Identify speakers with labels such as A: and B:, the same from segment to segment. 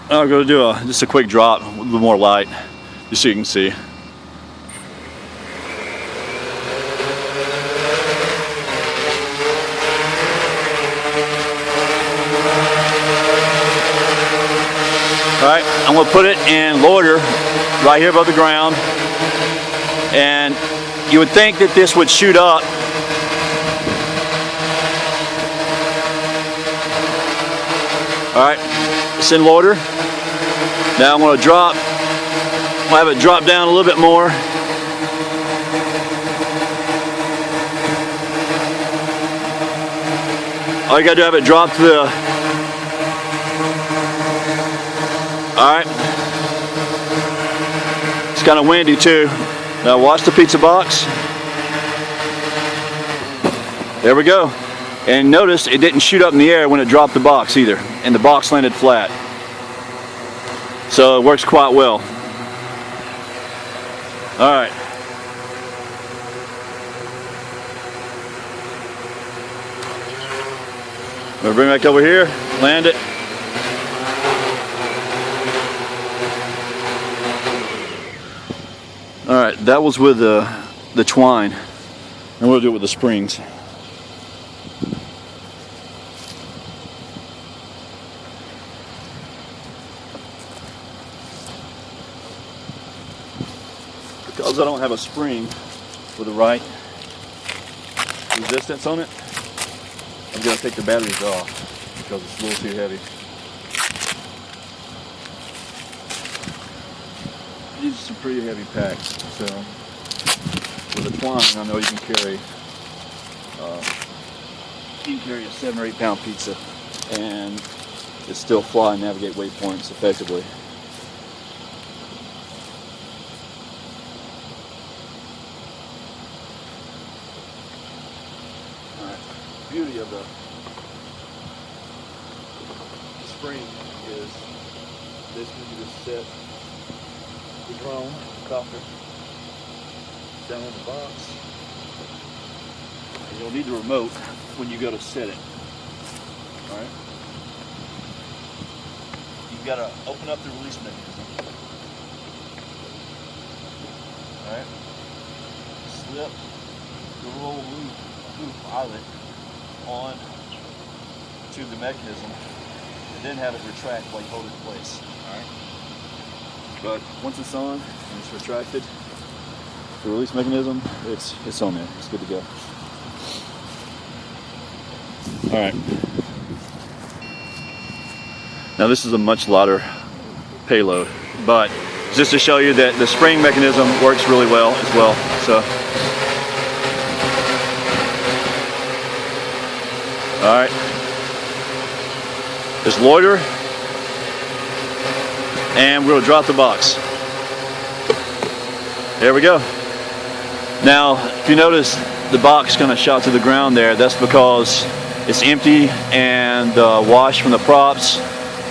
A: I'm going to do just a quick drop with a little more light, just so you can see. Alright, I'm going to put it in loiter right here above the ground, and you would think that this would shoot up. Alright, it's in loiter. Now I'm going to have it drop down a little bit more. All you got to do is have it drop to the... Alright. It's kind of windy too. Now watch the pizza box. There we go. And notice it didn't shoot up in the air when it dropped the box either. And the box landed flat. So it works quite well. Alright. We'll bring it back over here, land it. Alright, that was with the twine. And we'll do it with the springs. Because I don't have a spring with the right resistance on it, I'm going to take the batteries off because it's a little too heavy. These are some pretty heavy packs, so with a twine I know you can carry a 7 or 8 pound pizza and it still fly and navigate waypoints effectively. The beauty of the spring is this when you just set the drone, the copter, down in the box. And you'll need the remote when you go to set it. Alright? You've got to open up the release mechanism. Alright? Slip the little loop eyelet on to the mechanism and then have it retract while you hold it in place. Alright? But once it's on and it's retracted, the release mechanism, it's on there. It's good to go. Alright. Now this is a much lighter payload, but just to show you that the spring mechanism works really well as well. So alright, just loiter, and we'll drop the box. There we go. Now, if you notice the box kind of shot to the ground there, that's because it's empty and the wash from the props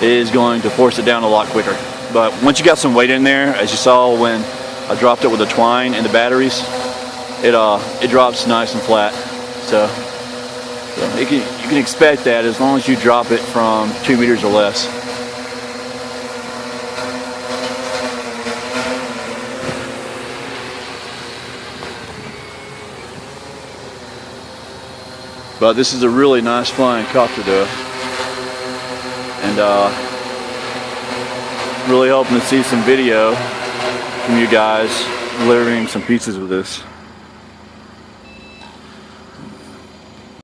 A: is going to force it down a lot quicker. But once you got some weight in there, as you saw when I dropped it with the twine and the batteries, it drops nice and flat. So you can expect that as long as you drop it from 2 meters or less. But this is a really nice flying copter though. And really hoping to see some video from you guys delivering some pizzas with this.